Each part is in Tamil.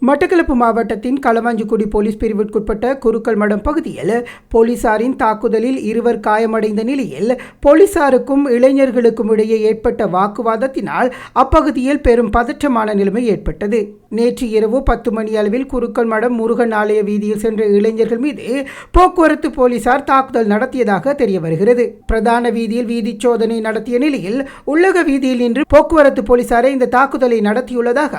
மட்டக்களப்பு மாவட்டத்தின் களவாஞ்சிக்குடி போலீஸ் பிரிவிற்குட்பட்ட குருக்கள் மடம் பகுதியில் போலீசாரின் தாக்குதலில் இருவர் காயமடைந்த நிலையில் போலீசாருக்கும் இளைஞர்களுக்கும் இடையே ஏற்பட்ட வாக்குவாதத்தினால் அப்பகுதியில் பெரும் பதற்றமான நிலைமை ஏற்பட்டது. நேற்று இரவு 10 மணி அளவில் குருக்கள் மடம் முருகன் ஆலய வீதியில் சென்ற இளைஞர்கள் மீது போக்குவரத்து போலீசார் தாக்குதல் நடத்தியதாக தெரிய வருகிறது. பிரதான வீதியில் வீதி சோதனை நடத்திய நிலையில் உள்ளக வீதியில் நின்று போக்குவரத்து போலீசாரை இந்த தாக்குதலை நடத்தியுள்ளதாக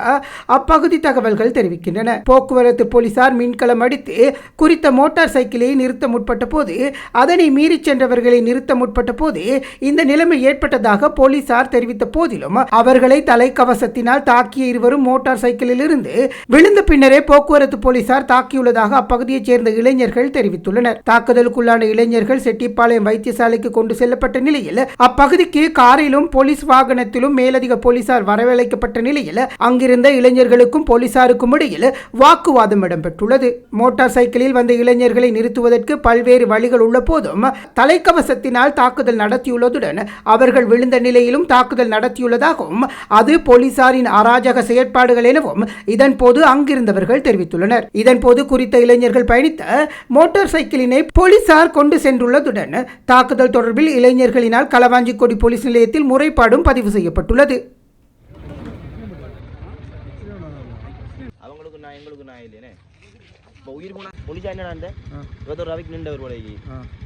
அப்பகுதி தகவல்கள் தெரிவிக்கின்றன. போக்குவரத்து போலீசார் மின்கலம் அடித்து குறித்த மோட்டார் சைக்கிளை நிறுத்த முற்பட்ட போது அதனை மீறி சென்றவர்களை நிறுத்த முற்பட்ட போது இந்த நிலைமை ஏற்பட்டதாக போலீசார் தெரிவித்த போதிலும் அவர்களை தலைக்கவசத்தினால் தாக்கிய இருவரும் மோட்டார் சைக்கிளில் இருந்து விழுந்த பின்னரே போக்குவரத்து போலீசார் தாக்கியுள்ளதாக அப்பகுதியைச் சேர்ந்த இளைஞர்கள் தெரிவித்துள்ளனர். தாக்குதலுக்குள்ளான இளைஞர்கள் செட்டிப்பாளையம் வைத்தியசாலைக்கு கொண்டு செல்லப்பட்ட நிலையில் அப்பகுதிக்கு காரிலும் போலீஸ் வாகனத்திலும் மேலதிக போலீசார் வரவழைக்கப்பட்ட நிலையில் அங்கிருந்த இளைஞர்களுக்கும் போலீசாருக்கும் இடையில் வாக்குவாதம் இடம்பெற்றுள்ளது. மோட்டார் சைக்கிளில் வந்த இளைஞர்களை நிறுத்துவதற்கு பல்வேறு வழிகள் உள்ள போதும் தலைக்கவசத்தினால் தாக்குதல் நடத்தியுள்ளதுடன் அவர்கள் விழுந்த நிலையிலும் தாக்குதல் நடத்தியுள்ளதாகவும் அது போலீசாரின் அராஜக செயற்பாடுகள் எனவும் இதன் போது அங்கிருந்தவர்கள் தெரிவித்துள்ளனர். இதன் போது குறித்த இளைஞர்கள் பயணித்த மோட்டார் சைக்கிளினை போலீசார் கொண்டு சென்றுள்ளதுடன் தாக்குதல் தொடர்பில் இளைஞர்களினால் களவாஞ்சிக்குடி போலீஸ் நிலையத்தில் முறைப்பாடும் பதிவு செய்யப்பட்டுள்ளது. உயிர் போனா போலீஸா என்னடா ஒரு ரவிக்கு நின்றவர் போலக்கு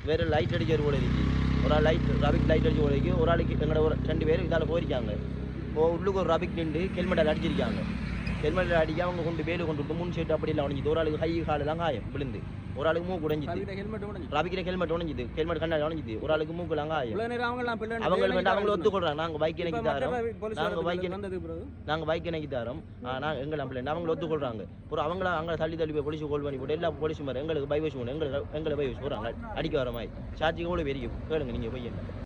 வேற லைட் அடிச்சவர் போலக்கு ஒரு ஆள் ரவிக் லைட் அடிச்ச போலக்கு ஒரு ஆளுக்கு எங்களோட ஒரு 2 பேர் இதால் போயிருக்காங்க. உள்ளுக்கு ஒரு ரவிக் நின்று ஹெல்மெட்டில் அடிச்சிருக்காங்க. ஹெல்மெட்டில் அடிக்க அவங்க கொண்டு வேலு கொண்டு முன் சைட்டு அப்படிலாம் உடஞ்சிது. ஒரு ஆளுக்கு கை காலெல்லாம் காயம் விழுந்து, ஒரு ஆளுக்கு மூக்கு உடைஞ்சிது. ரவிக்கிற ஹெல்மெட் உடைஞ்சிது, ஹெல்மெட் கண்ணாடி உடைஞ்சிது. ஒரு ஆளுக்கு மூக்குலாம் காயம். அவங்க ஒத்துக்கொள்றாங்க. நாங்கள் பைக் இணைக்கி தரோம், நாங்கள் பைக் இணைக்கி தரோம், நாங்கள் எங்களை பிள்ளை அவங்க ஒத்துக்கொள்றாங்க. ஒரு அவங்கள தள்ளி போய் போலீஸ் கால் பண்ணி போட்டு எல்லா போலீஸும் எங்களுக்கு பைவஸ் எங்களை பைவஸ் போகிறாங்க அடிக்க வர மாதிரி சாட்சி கூட பெரிய கேளுங்க நீங்கள் போய்.